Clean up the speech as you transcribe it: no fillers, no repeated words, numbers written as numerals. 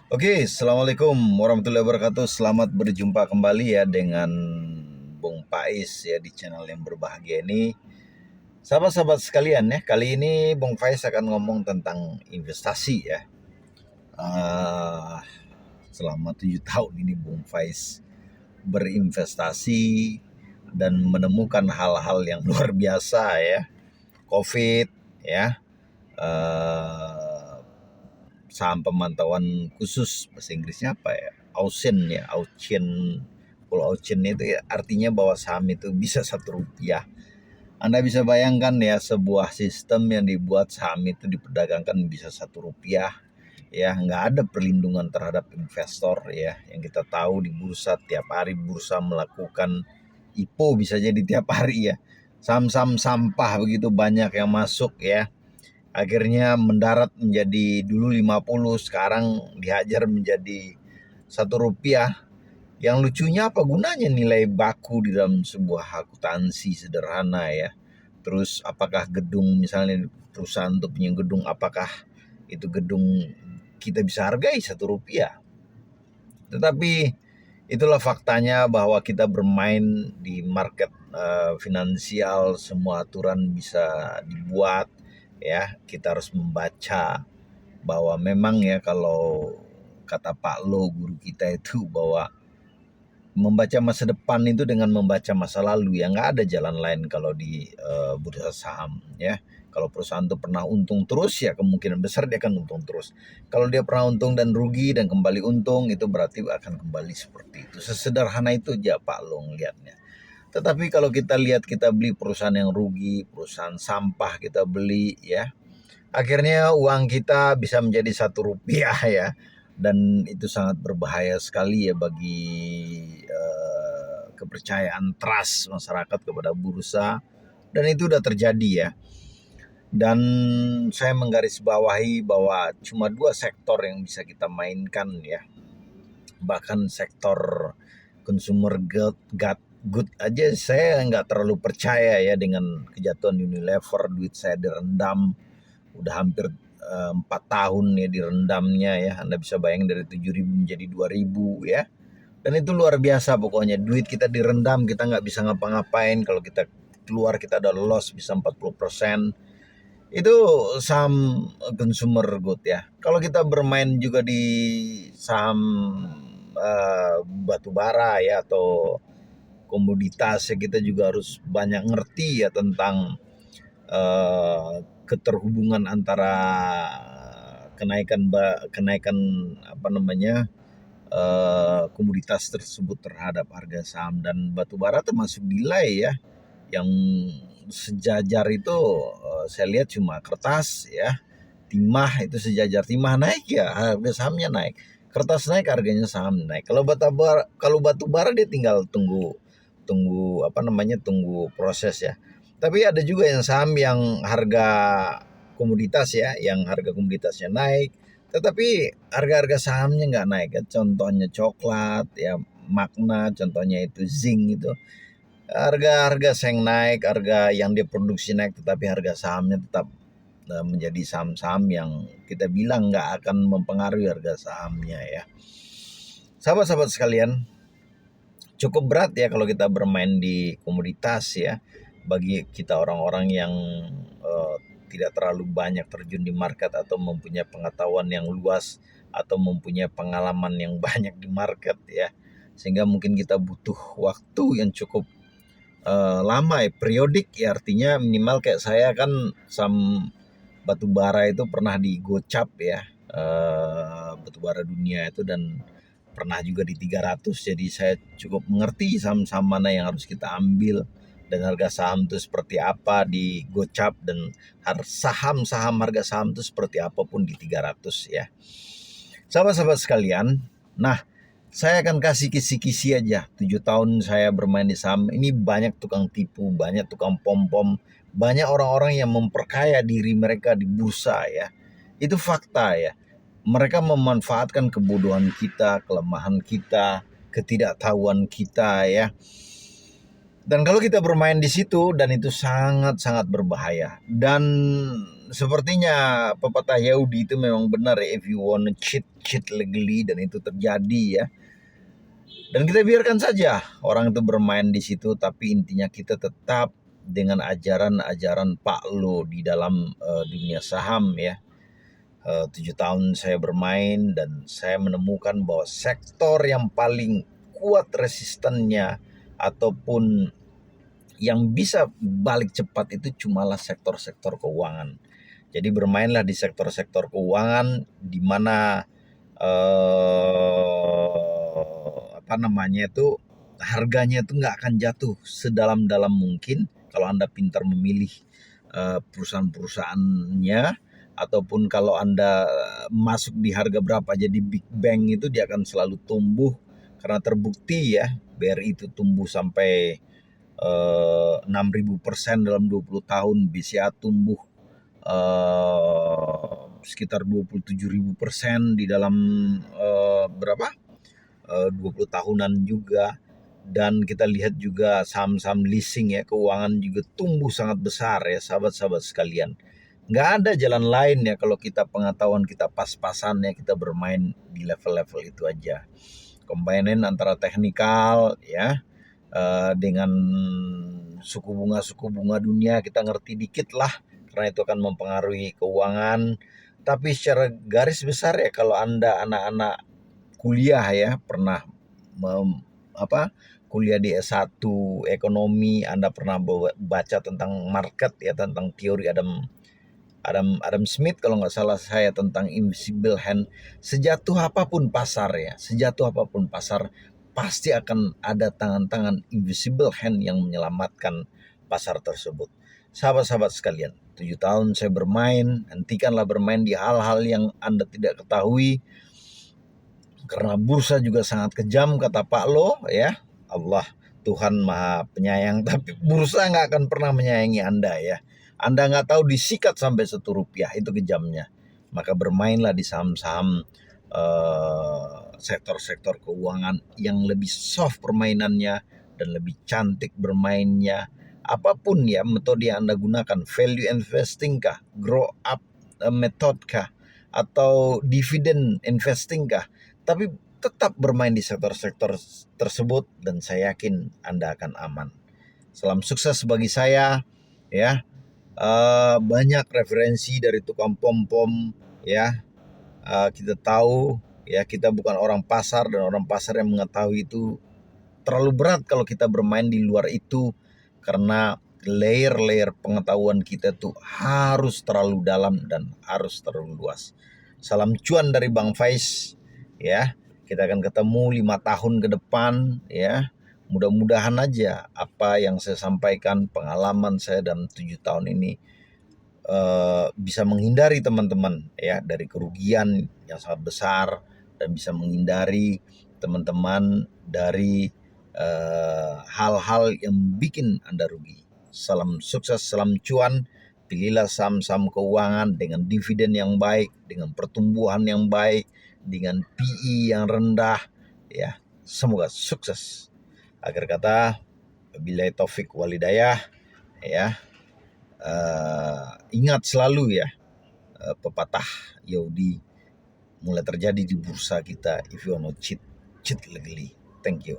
Oke, Assalamualaikum warahmatullahi wabarakatuh. Selamat berjumpa kembali ya dengan Bung Faiz ya di channel yang berbahagia ini. Sahabat-sahabat sekalian ya, kali ini Bung Faiz akan ngomong tentang investasi ya. Ah, Selama 7 tahun ini Bung Faiz berinvestasi dan menemukan hal-hal yang luar biasa ya. COVID ya, saham pemantauan khusus, bahasa Inggrisnya apa ya, Pulau Auction itu ya, artinya bahwa saham itu bisa Rp1. Anda bisa bayangkan ya, sebuah sistem yang dibuat saham itu diperdagangkan bisa Rp1 ya, nggak ada perlindungan terhadap investor ya. Yang kita tahu di bursa, tiap hari bursa melakukan IPO bisa jadi tiap hari ya. Saham-saham sampah begitu banyak yang masuk ya. Akhirnya mendarat menjadi dulu 50, sekarang dihajar menjadi Rp1. Yang lucunya apa gunanya nilai baku di dalam sebuah akuntansi sederhana ya. Terus apakah gedung, misalnya perusahaan untuk punya gedung, apakah itu gedung kita bisa hargai Rp1? Tetapi itulah faktanya bahwa kita bermain di market finansial, semua aturan bisa dibuat ya. Kita harus membaca bahwa memang ya, kalau kata Pak Lo guru kita itu, bahwa membaca masa depan itu dengan membaca masa lalu ya. Nggak ada jalan lain kalau di bursa saham ya. Kalau perusahaan itu pernah untung terus ya, kemungkinan besar dia akan untung terus. Kalau dia pernah untung dan rugi dan kembali untung, itu berarti akan kembali seperti itu. Sesederhana itu aja Pak Lo ngelihatnya. Tetapi kalau kita lihat, kita beli perusahaan yang rugi, perusahaan sampah kita beli ya, akhirnya uang kita bisa menjadi Rp1 ya. Dan itu sangat berbahaya sekali ya bagi kepercayaan trust masyarakat kepada bursa. Dan itu udah terjadi ya. Dan saya menggarisbawahi bahwa cuma 2 sektor yang bisa kita mainkan ya. Bahkan sektor consumer good aja saya nggak terlalu percaya ya, dengan kejatuhan Unilever, duit saya direndam. Udah hampir 4 tahun ya direndamnya ya. Anda bisa bayangin, dari 7.000 menjadi 2.000 ya. Dan itu luar biasa pokoknya. Duit kita direndam, kita nggak bisa ngapa-ngapain. Kalau kita keluar, kita ada loss bisa 40%. Itu saham consumer good ya. Kalau kita bermain juga di saham batu bara ya, atau komoditas ya, kita juga harus banyak ngerti ya tentang keterhubungan antara kenaikan komoditas tersebut terhadap harga saham. Dan batu bara termasuk nilai ya, yang sejajar itu saya lihat cuma kertas ya. Timah itu sejajar, timah naik ya harga sahamnya naik, kertas naik harganya saham naik. Kalau batu bara dia tinggal tunggu proses ya. Tapi ada juga yang saham yang harga komoditas ya, yang harga komoditasnya naik, tetapi harga-harga sahamnya nggak naik ya. Contohnya coklat ya, Magna, contohnya itu zinc itu. Harga-harga seng naik, harga yang dia produksi naik, tetapi harga sahamnya tetap menjadi saham-saham yang kita bilang nggak akan mempengaruhi harga sahamnya ya. Sahabat-sahabat sekalian, cukup berat ya kalau kita bermain di komoditas ya. Bagi kita orang-orang yang tidak terlalu banyak terjun di market, atau mempunyai pengetahuan yang luas, atau mempunyai pengalaman yang banyak di market ya, sehingga mungkin kita butuh waktu yang cukup lama ya, periodik ya. Artinya minimal kayak saya kan, saham batu bara itu pernah di gocap ya, batu bara dunia itu, dan pernah juga di 300. Jadi saya cukup mengerti saham-saham mana yang harus kita ambil, dan harga saham itu seperti apa di gocap, dan saham-saham harga saham itu seperti apapun di 300 ya. Sahabat-sahabat sekalian, nah saya akan kasih kisi-kisi aja. 7 tahun saya bermain di saham ini, banyak tukang tipu, banyak tukang pom-pom, banyak orang-orang yang memperkaya diri mereka di bursa ya. Itu fakta ya. Mereka memanfaatkan kebodohan kita, kelemahan kita, ketidaktahuan kita ya. Dan kalau kita bermain di situ, dan itu sangat-sangat berbahaya. Dan sepertinya pepatah Yahudi itu memang benar ya, if you wanna cheat, cheat legally, dan itu terjadi ya. Dan kita biarkan saja orang itu bermain di situ, tapi intinya kita tetap dengan ajaran-ajaran Pak Lo di dalam dunia saham ya. 7 tahun saya bermain dan saya menemukan bahwa sektor yang paling kuat resistennya ataupun yang bisa balik cepat itu cumalah sektor-sektor keuangan. Jadi bermainlah di sektor-sektor keuangan di mana harganya itu nggak akan jatuh sedalam-dalam mungkin kalau Anda pintar memilih perusahaan-perusahaannya, ataupun kalau Anda masuk di harga berapa jadi big bang itu dia akan selalu tumbuh, karena terbukti ya BRI itu tumbuh sampai 6.000% dalam 20 tahun, BCA tumbuh sekitar 27.000% di dalam 20 tahunan juga. Dan kita lihat juga saham-saham leasing ya, keuangan juga tumbuh sangat besar ya sahabat-sahabat sekalian. Nggak ada jalan lain ya kalau kita pengetahuan kita pas-pasan ya, kita bermain di level-level itu aja. Kombainin antara teknikal ya dengan suku bunga dunia kita ngerti dikit lah, karena itu akan mempengaruhi keuangan. Tapi secara garis besar ya, kalau Anda anak-anak kuliah ya pernah kuliah di S1 ekonomi, Anda pernah baca tentang market ya, tentang teori Adam Smith kalau nggak salah saya, tentang invisible hand. Sejatuh apapun pasar ya, pasti akan ada tangan-tangan invisible hand yang menyelamatkan pasar tersebut. Sahabat-sahabat sekalian, 7 tahun saya bermain, hentikanlah bermain di hal-hal yang Anda tidak ketahui, karena bursa juga sangat kejam kata Pak Lo ya. Allah Tuhan Maha Penyayang, tapi bursa nggak akan pernah menyayangi Anda ya. Anda nggak tahu disikat sampai Rp1, itu kejamnya. Maka bermainlah di saham-saham sektor-sektor keuangan yang lebih soft permainannya dan lebih cantik bermainnya. Apapun ya metode yang Anda gunakan, value investing kah, grow up method kah, atau dividend investing kah, tapi tetap bermain di sektor-sektor tersebut dan saya yakin Anda akan aman. Salam sukses bagi saya ya. Banyak referensi dari tukang pom-pom ya. Kita tahu ya, kita bukan orang pasar, dan orang pasar yang mengetahui itu terlalu berat kalau kita bermain di luar itu, karena layer-layer pengetahuan kita tuh harus terlalu dalam dan harus terlalu luas. Salam cuan dari Bang Faiz ya. Kita akan ketemu 5 tahun ke depan ya. Mudah-mudahan aja apa yang saya sampaikan, pengalaman saya dalam 7 tahun ini bisa menghindari teman-teman ya dari kerugian yang sangat besar, dan bisa menghindari teman-teman dari hal-hal yang bikin Anda rugi. Salam sukses, salam cuan. Pilihlah saham-saham keuangan dengan dividen yang baik, dengan pertumbuhan yang baik, dengan PE yang rendah ya. Semoga sukses. Akhir kata, wabillahi taufik walhidayah ya. Ingat selalu ya pepatah Yahudi mulai terjadi di bursa kita. If you wanna cheat, cheat legally. Thank you.